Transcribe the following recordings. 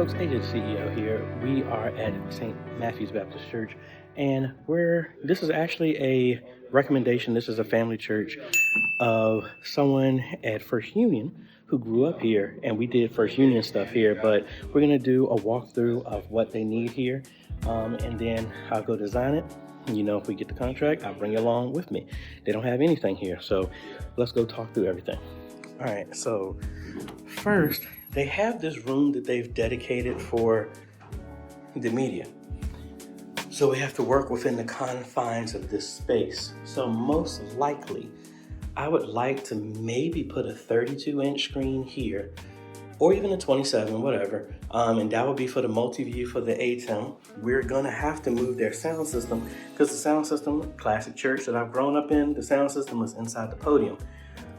folks, AJaytheCEO here. We are at St. Matthew's Baptist Church, and this is actually a recommendation. This is a family church of someone at First Union who grew up here, and we did First Union stuff here, but we're gonna do a walkthrough of what they need here, and then I'll go design it. If we get the contract, I'll bring you along with me. They don't have anything here, so let's go talk through everything. All right, so first, they have this room that they've dedicated for the media. So we have to work within the confines of this space. So most likely, I would like to maybe put a 32-inch screen here, or even a 27, whatever. And that would be for the multi-view for the ATEM. We're gonna have to move their sound system because the sound system, classic church that I've grown up in, the sound system is inside the podium.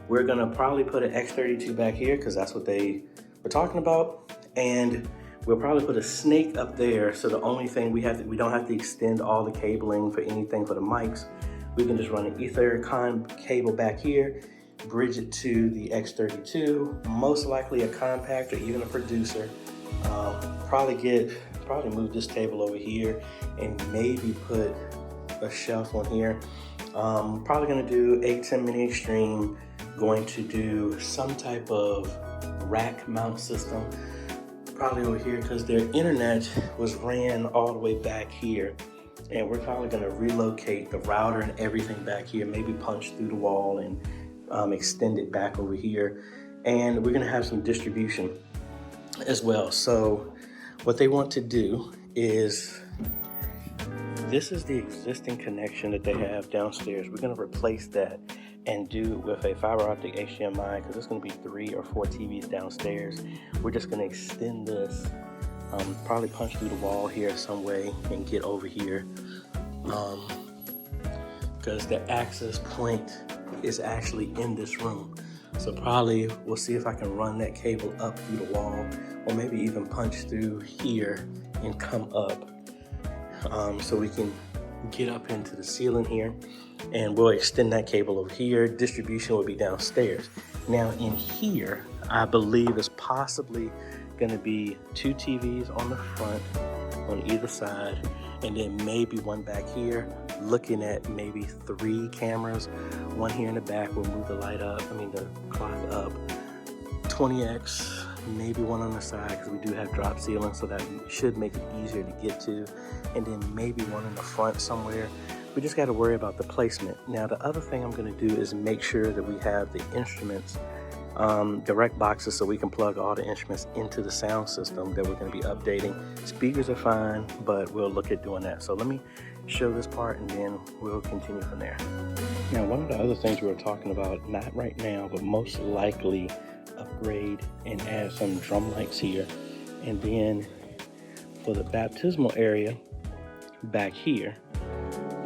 We're gonna probably put an X32 back here because that's what they were talking about. And we'll probably put a snake up there. So the only thing we don't have to extend all the cabling for anything for the mics. We can just run an Ethercon cable back here, bridge it to the X32, most likely a compact or even a producer. Probably move this table over here and maybe put a shelf on here. Probably gonna do ATEM Mini Extreme, going to do some type of rack mount system, probably over here because their internet was ran all the way back here. And we're probably gonna relocate the router and everything back here, maybe punch through the wall and extend it back over here. And we're gonna have some distribution as well. So what they want to do is, this is the existing connection that they have downstairs. We're gonna replace that and do it with a fiber optic HDMI because it's gonna be 3 or 4 TVs downstairs. We're just gonna extend this, probably punch through the wall here some way and get over here. Because the access point is actually in this room. So probably we'll see if I can run that cable up through the wall or maybe even punch through here and come up. So we can get up into the ceiling here and we'll extend that cable over here. Distribution will be downstairs. Now in here, I believe is possibly gonna be 2 TVs on the front on either side, and then maybe one back here, looking at maybe 3 cameras, one here in the back. We'll move the clock up, 20X, maybe one on the side because we do have drop ceiling, so that should make it easier to get to, and then maybe one in the front somewhere. We just got to worry about the placement. Now the other thing I'm going to do is make sure that we have the instruments, direct boxes, so we can plug all the instruments into the sound system that we're going to be updating. Speakers are fine, but we'll look at doing that. So let me show this part and then we'll continue from there. Now, one of the other things we were talking about, not right now, but most likely upgrade and add some drum lights here. And then for the baptismal area back here,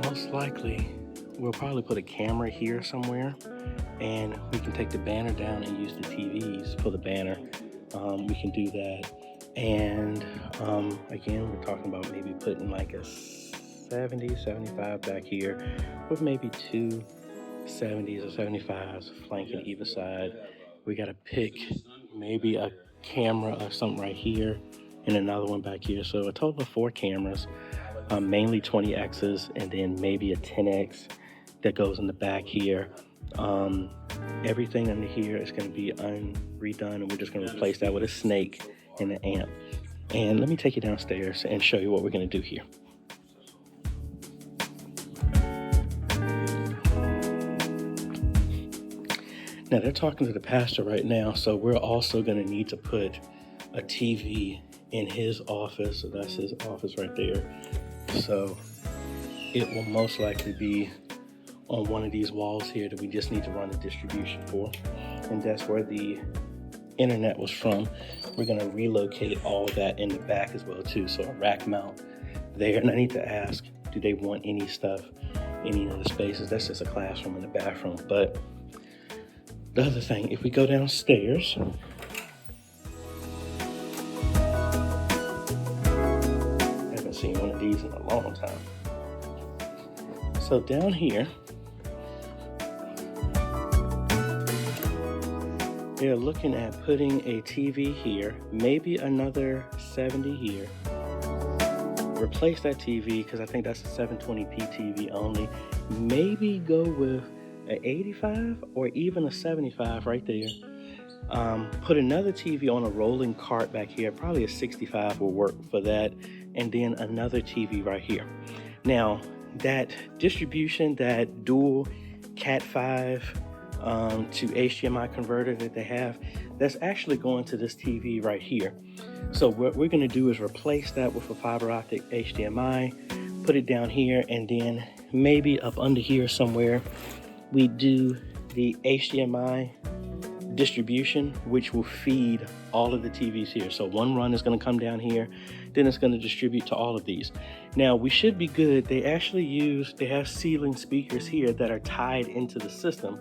most likely we'll probably put a camera here somewhere, and we can take the banner down and use the TVs for the banner. We can do that. And again, we're talking about maybe putting like a 70, 75 back here with maybe 2 70s or 75s flanking either side. We got to pick maybe a camera or something right here and another one back here. So a total of 4 cameras, mainly 20Xs, and then maybe a 10X that goes in the back here. Everything under here is going to be redone, and we're just going to replace that with a snake and an amp. And let me take you downstairs and show you what we're going to do here. Now they're talking to the pastor right now, so we're also going to need to put a TV in his office. So that's his office right there. So it will most likely be on one of these walls here that we just need to run the distribution for. And that's where the internet was from. We're gonna relocate all that in the back as well too. So a rack mount there. And I need to ask, do they want any stuff in any of the spaces? That's just a classroom and a bathroom. But the other thing, if we go downstairs, I haven't seen one of these in a long time. So down here, they're looking at putting a TV here, maybe another 70 here. Replace that TV because I think that's a 720p TV only. Maybe go with an 85 or even a 75 right there. Put another TV on a rolling cart back here. Probably a 65 will work for that. And then another TV right here. Now, that distribution, that dual Cat 5 to HDMI converter that they have, that's actually going to this TV right here. So what we're going to do is replace that with a fiber optic HDMI, put it down here, and then maybe up under here somewhere, we do the HDMI distribution, which will feed all of the TVs here. So one run is going to come down here, then it's going to distribute to all of these. Now we should be good. They have ceiling speakers here that are tied into the system.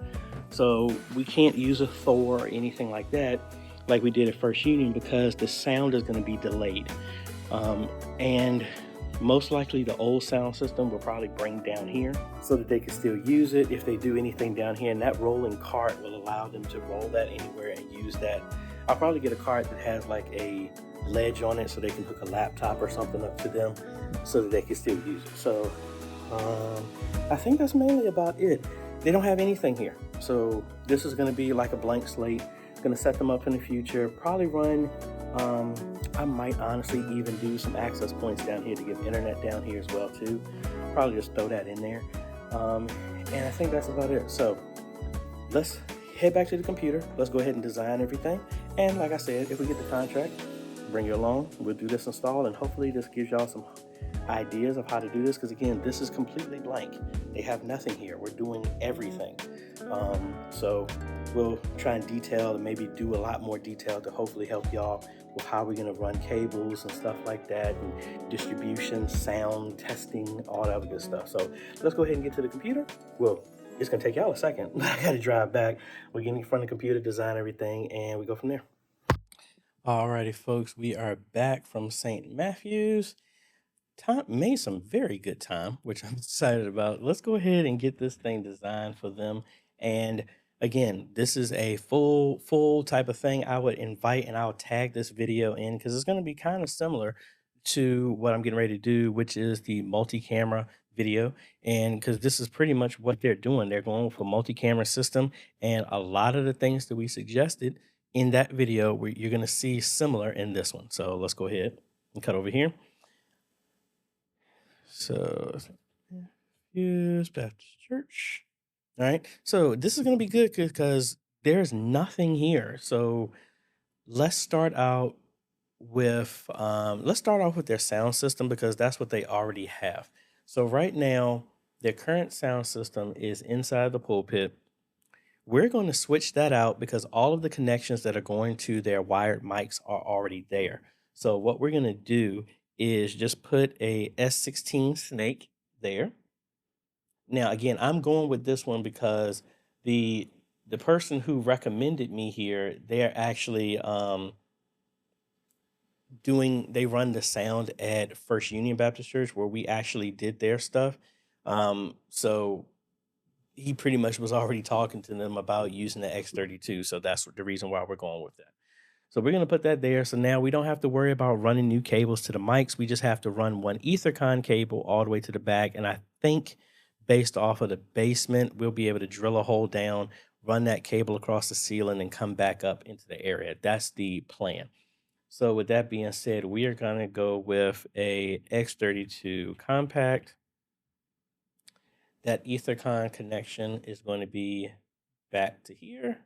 So we can't use a Thor or anything like that like we did at First Union because the sound is going to be delayed. And most likely the old sound system will probably bring down here so that they can still use it if they do anything down here. And that rolling cart will allow them to roll that anywhere and use that. I'll probably get a cart that has like a ledge on it so they can hook a laptop or something up to them so that they can still use it. So I think that's mainly about it. They don't have anything here. So this is going to be like a blank slate. Going to set them up in the future. Probably run, I might honestly even do some access points down here to get internet down here as well too. Probably just throw that in there. And I think that's about it. So let's head back to the computer. Let's go ahead and design everything. And like I said, if we get the contract, bring you along. We'll do this install and hopefully this gives y'all some ideas of how to do this. Because again, this is completely blank. They have nothing here. We're doing everything. So we'll try and detail and maybe do a lot more detail to hopefully help y'all with how we're going to run cables and stuff like that, and distribution, sound, testing, all that other good stuff. So let's go ahead and get to the computer. Well, it's going to take y'all a second. I got to drive back. We're getting in front of the computer, design everything, and we go from there. Alrighty, folks, we are back from St. Matthews. Tom made some very good time, which I'm excited about. Let's go ahead and get this thing designed for them. And again, this is a full type of thing. I would invite and I'll tag this video in because it's going to be kind of similar to what I'm getting ready to do, which is the multi-camera video. And because this is pretty much what they're doing. They're going for multi-camera system. And a lot of the things that we suggested in that video, you're going to see similar in this one. So let's go ahead and cut over here. So here's Baptist Church. All right. So this is going to be good because there's nothing here. So let's start out with their sound system because that's what they already have. So right now, their current sound system is inside the pulpit. We're going to switch that out because all of the connections that are going to their wired mics are already there. So what we're going to do is just put a S16 snake there. Now, again, I'm going with this one because the person who recommended me here, they're actually they run the sound at First Union Baptist Church where we actually did their stuff. So he pretty much was already talking to them about using the X32. So that's the reason why we're going with that. So we're going to put that there. So now we don't have to worry about running new cables to the mics. We just have to run one EtherCon cable all the way to the back. And I think based off of the basement, we'll be able to drill a hole down, run that cable across the ceiling and come back up into the area. That's the plan. So with that being said, we are going to go with a X32 compact. That EtherCon connection is going to be back to here.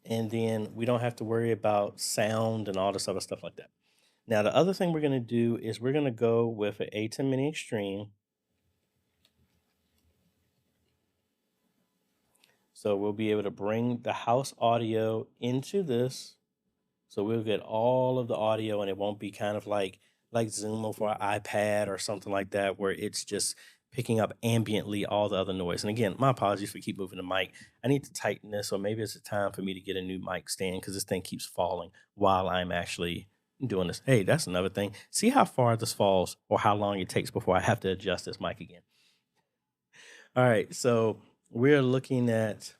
And then we don't have to worry about sound and all this other stuff like that. Now, the other thing we're going to do is we're going to go with an A10 Mini Extreme. So we'll be able to bring the house audio into this. So we'll get all of the audio and it won't be kind of like Zoom over an iPad or something like that, where it's just picking up ambiently all the other noise. And again, my apologies for keep moving the mic. I need to tighten this, or maybe it's a time for me to get a new mic stand because this thing keeps falling while I'm actually doing this. Hey, that's another thing. See how far this falls or how long it takes before I have to adjust this mic again. All right, so we're looking at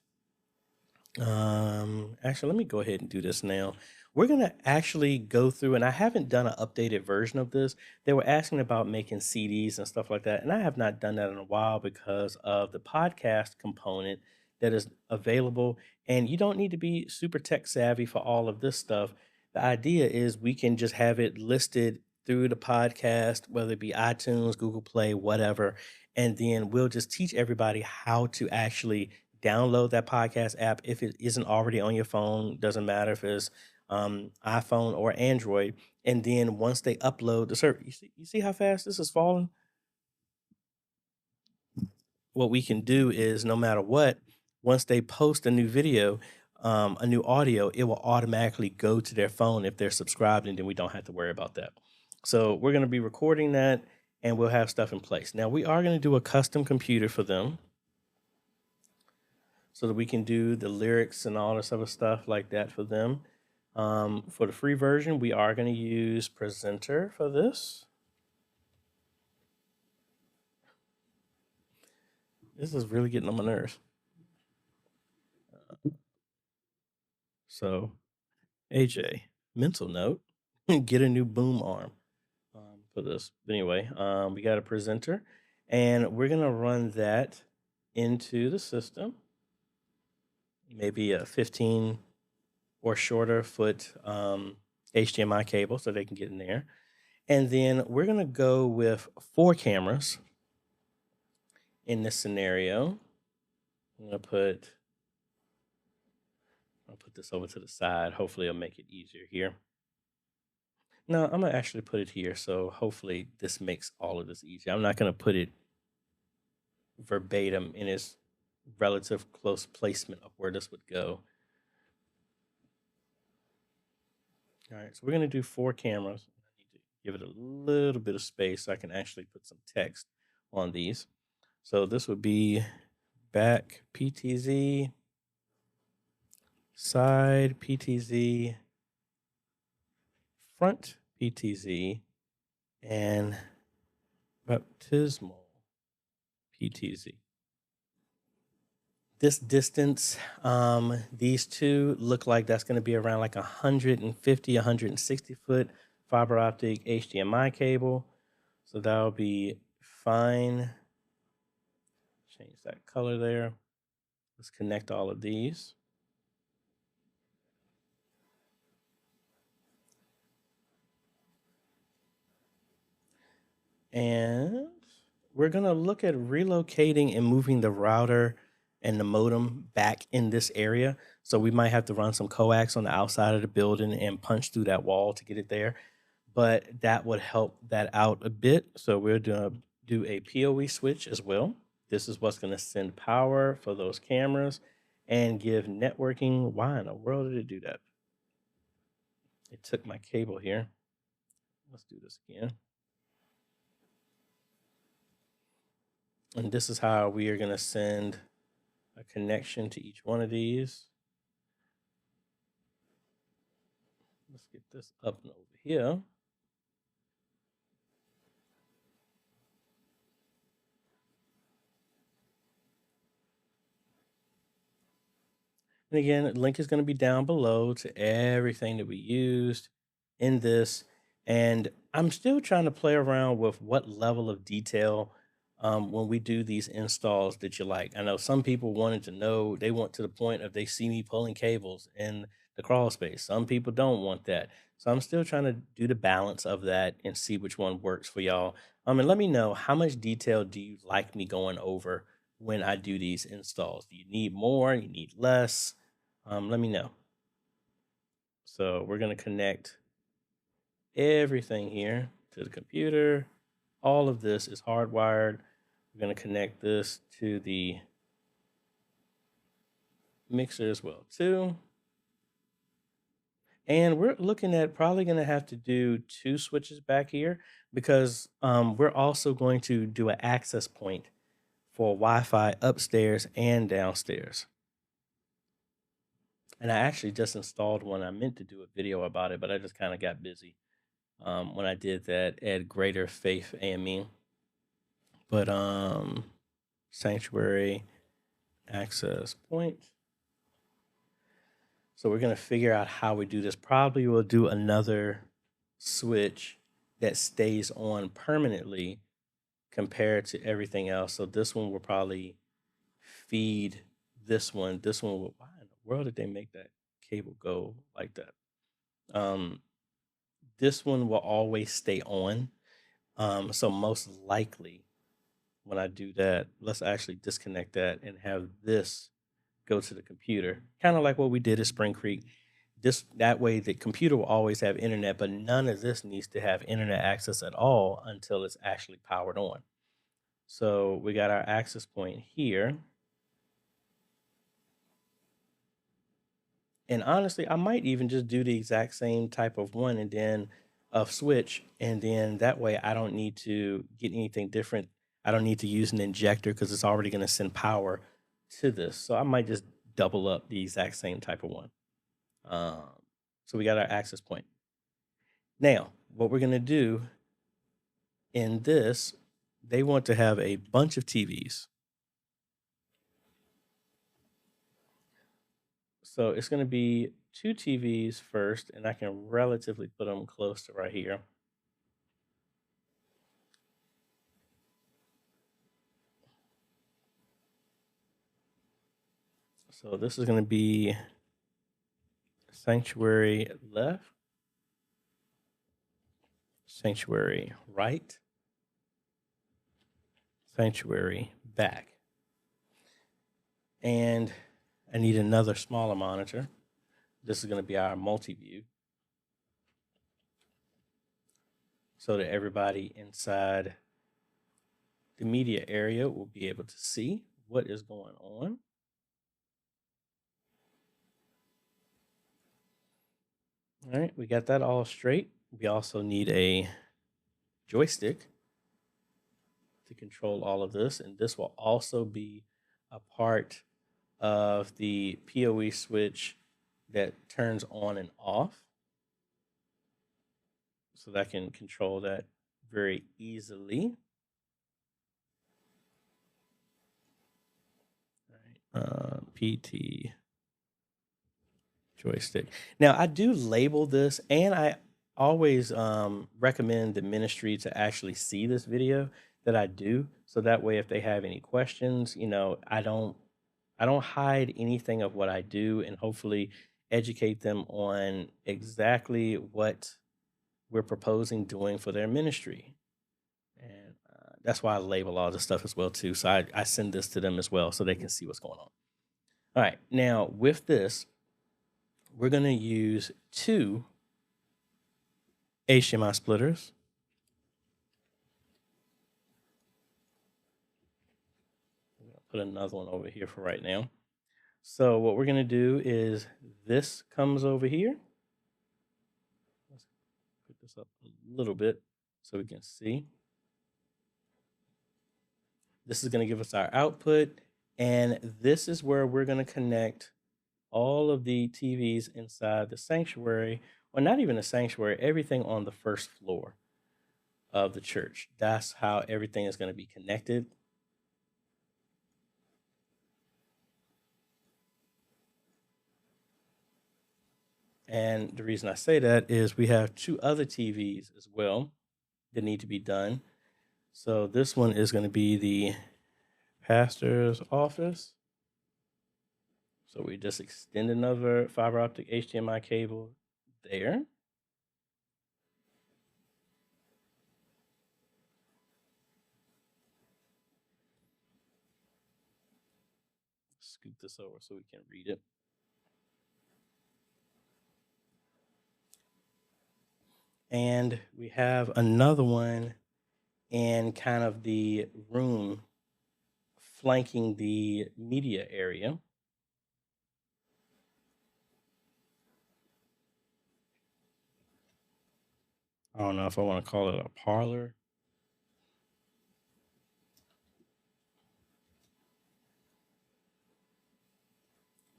Actually, let me go ahead and do this now. We're gonna actually go through, and I haven't done an updated version of this. They were asking about making CDs and stuff like that, and I have not done that in a while because of the podcast component that is available. And you don't need to be super tech savvy for all of this stuff. The idea is we can just have it listed through the podcast, whether it be iTunes, Google Play, whatever, and then we'll just teach everybody how to actually download that podcast app if it isn't already on your phone. Doesn't matter if it's iPhone or Android. And then once they upload the service, you see how fast this is falling. What we can do is no matter what, once they post a new video, a new audio, it will automatically go to their phone if they're subscribed, and then we don't have to worry about that. So we're going to be recording that, and we'll have stuff in place. Now we are going to do a custom computer for them so that we can do the lyrics and all this other stuff like that for them. For the free version, we are going to use Presenter for this. This is really getting on my nerves. So, AJ, mental note, get a new boom arm for this. But anyway, we got a Presenter, and we're going to run that into the system. Maybe a 15 or shorter foot HDMI cable so they can get in there. And then we're going to go with 4 cameras in this scenario. I'll put this over to the side. Hopefully it'll make it easier here. No, I'm going to actually put it here. So hopefully this makes all of this easier. I'm not going to put it verbatim in its relative close placement of where this would go. All right, so we're going to do 4 cameras. I need to give it a little bit of space so I can actually put some text on these. So this would be back PTZ, side PTZ, front PTZ, and baptismal PTZ. This distance, these two look like that's going to be around like 150, 160 foot fiber optic HDMI cable. So that'll be fine. Change that color there. Let's connect all of these. And we're going to look at relocating and moving the router and the modem back in this area. So we might have to run some coax on the outside of the building and punch through that wall to get it there. But that would help that out a bit. So we're going to do a PoE switch as well. This is what's going to send power for those cameras and give networking. Why in the world did it do that? It took my cable here. Let's do this again. And this is how we are going to send a connection to each one of these. Let's get this up and over here. And again, the link is going to be down below to everything that we used in this. And I'm still trying to play around with what level of detail when we do these installs that you like. I know some people wanted to know, they want to the point of they see me pulling cables in the crawl space. Some people don't want that. So I'm still trying to do the balance of that and see which one works for y'all. And let me know, how much detail do you like me going over when I do these installs? Do you need more? You need less? Let me know. So we're going to connect everything here to the computer. All of this is hardwired. We're going to connect this to the mixer as well too. And we're looking at probably going to have to do 2 switches back here because we're also going to do an access point for Wi-Fi upstairs and downstairs. And I actually just installed one. I meant to do a video about it, but I just kind of got busy when I did that at Greater Faith AME. But sanctuary access point. So we're going to figure out how we do this. Probably we'll do another switch that stays on permanently compared to everything else. So this one will probably feed this one. This one will, why in the world did they make that cable go like that? This one will always stay on. So most likely when I do that, let's actually disconnect that and have this go to the computer, kind of like what we did at Spring Creek. That way the computer will always have internet, but none of this needs to have internet access at all until it's actually powered on. So we got our access point here. And honestly, I might even just do the exact same type of one and then of switch. And then that way I don't need to get anything different. I don't need to use an injector because it's already going to send power to this. So I might just double up the exact same type of one. Um, so we got our access point. Now, what we're going to do in this, they want to have a bunch of TVs. So it's going to be 2 TVs first, and I can relatively put them close to right here. So this is going to be sanctuary left, sanctuary right, sanctuary back. And I need another smaller monitor. This is going to be our multi-view, so that everybody inside the media area will be able to see what is going on. All right, we got that all straight. We also need a joystick to control all of this, and this will also be a part of the PoE switch that turns on and off. So that can control that very easily. All right, PT joystick. Now I do label this, and I always recommend the ministry to actually see this video that I do, so that way if they have any questions, I don't hide anything of what I do, and hopefully educate them on exactly what we're proposing doing for their ministry. And that's why I label all this stuff as well too. So I send this to them as well so they can see what's going on. All right, now with this, we're going to use 2 HDMI splitters. I'm going to put another one over here for right now. So what we're going to do is this comes over here. Let's put this up a little bit so we can see. This is going to give us our output, and this is where we're going to connect all of the TVs inside the sanctuary, or not even the sanctuary, everything on the first floor of the church. That's how everything is going to be connected. And the reason I say that is we have 2 other TVs as well that need to be done. So this one is going to be the pastor's office. So we just extend another fiber optic HDMI cable there. Scoot this over so we can read it. And we have another one in kind of the room flanking the media area. I don't know if I want to call it a parlor.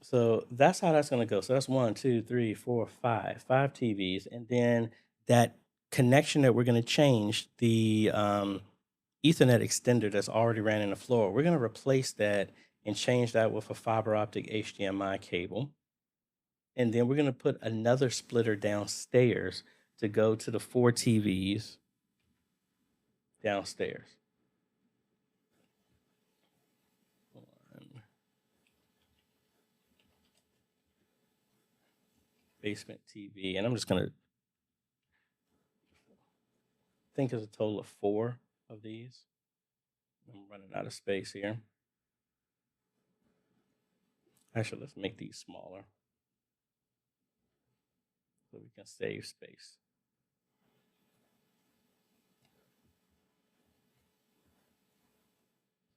So that's how that's going to go. So that's 1, 2, 3, 4, 5 TVs. And then that connection that we're going to change, the Ethernet extender that's already ran in the floor, we're going to replace that and change that with a fiber optic HDMI cable. And then we're going to put another splitter downstairs to go to the 4 TVs downstairs. One. Basement TV. And I'm just going to think it's a total of 4 of these. I'm running out of space here. Actually, let's make these smaller so we can save space.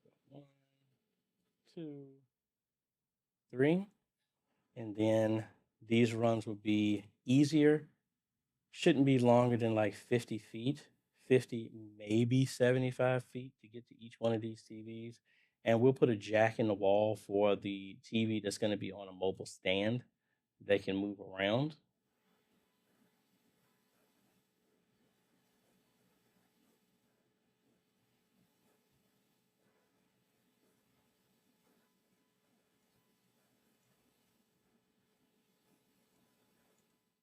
So 1, 2, 3. And then these runs will be easier. Shouldn't be longer than like 50 feet, 50, maybe 75 feet to get to each one of these TVs. And we'll put a jack in the wall for the TV that's going to be on a mobile stand. They can move around.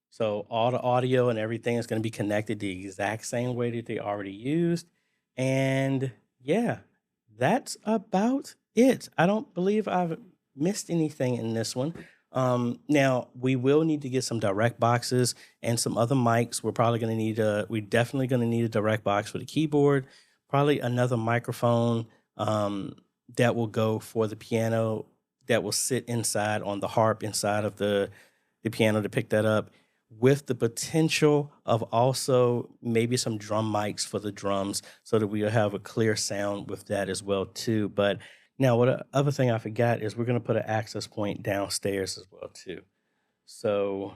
So all the audio and everything is going to be connected the exact same way that they already used. And yeah, that's about it. I don't believe I've missed anything in this one. Now we will need to get some direct boxes and some other mics. We're definitely going to need a direct box for the keyboard, probably another microphone that will go for the piano that will sit inside on the harp inside of the piano to pick that up, with the potential of also maybe some drum mics for the drums so that we'll have a clear sound with that as well too. But now other thing I forgot is we're going to put an access point downstairs as well too. So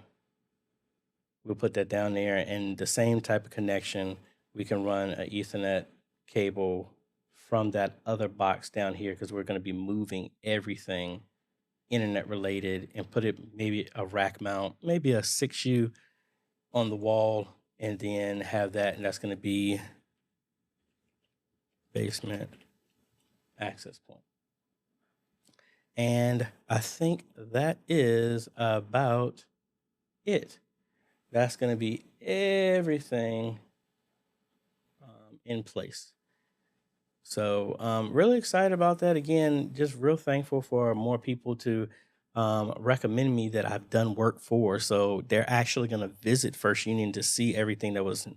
we'll put that down there, and the same type of connection, we can run an Ethernet cable from that other box down here because we're going to be moving everything internet related and put it maybe a rack mount, maybe a 6U on the wall, and then have that, and that's going to be basement access point. And I think that is about it. That's going to be everything in place. So really excited about that. Again, just real thankful for more people to recommend me that I've done work for. So they're actually going to visit First Union to see everything that was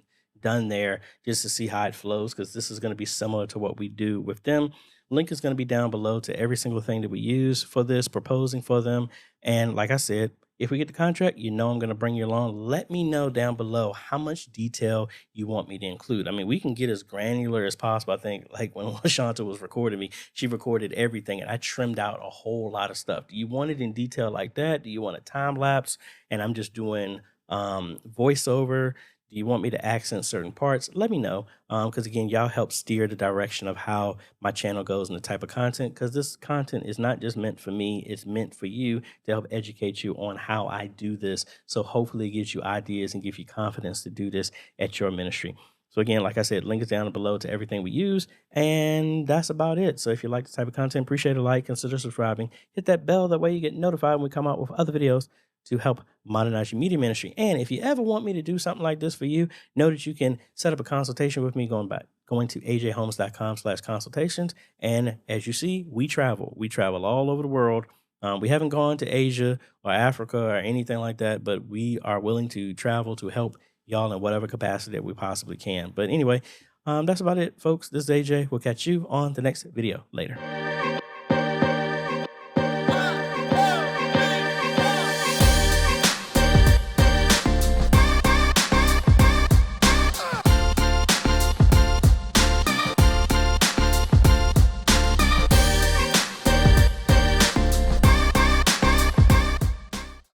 done there, just to see how it flows, because this is going to be similar to what we do with them. Link is going to be down below to every single thing that we use for this, proposing for them. And like I said, if we get the contract, I'm going to bring you along. Let me know down below how much detail you want me to include. I mean, we can get as granular as possible. I think like when LaShanta was recording me, she recorded everything and I trimmed out a whole lot of stuff. Do you want it in detail like that? Do you want a time lapse and I'm just doing voiceover? Do you want me to accent certain parts? Let me know. Because again, y'all help steer the direction of how my channel goes and the type of content. Because this content is not just meant for me. It's meant for you to help educate you on how I do this. So hopefully it gives you ideas and give you confidence to do this at your ministry. So again, like I said, link is down below to everything we use. And that's about it. So if you like this type of content, appreciate a like, consider subscribing, hit that bell. That way you get notified when we come out with other videos to help modernize your media ministry. And if you ever want me to do something like this for you, know that you can set up a consultation with me going to ajhomes.com/consultations. And as you see, we travel all over the world. We haven't gone to Asia or Africa or anything like that, but we are willing to travel to help y'all in whatever capacity that we possibly can. But anyway, that's about it, folks. This is AJ. We'll catch you on the next video later.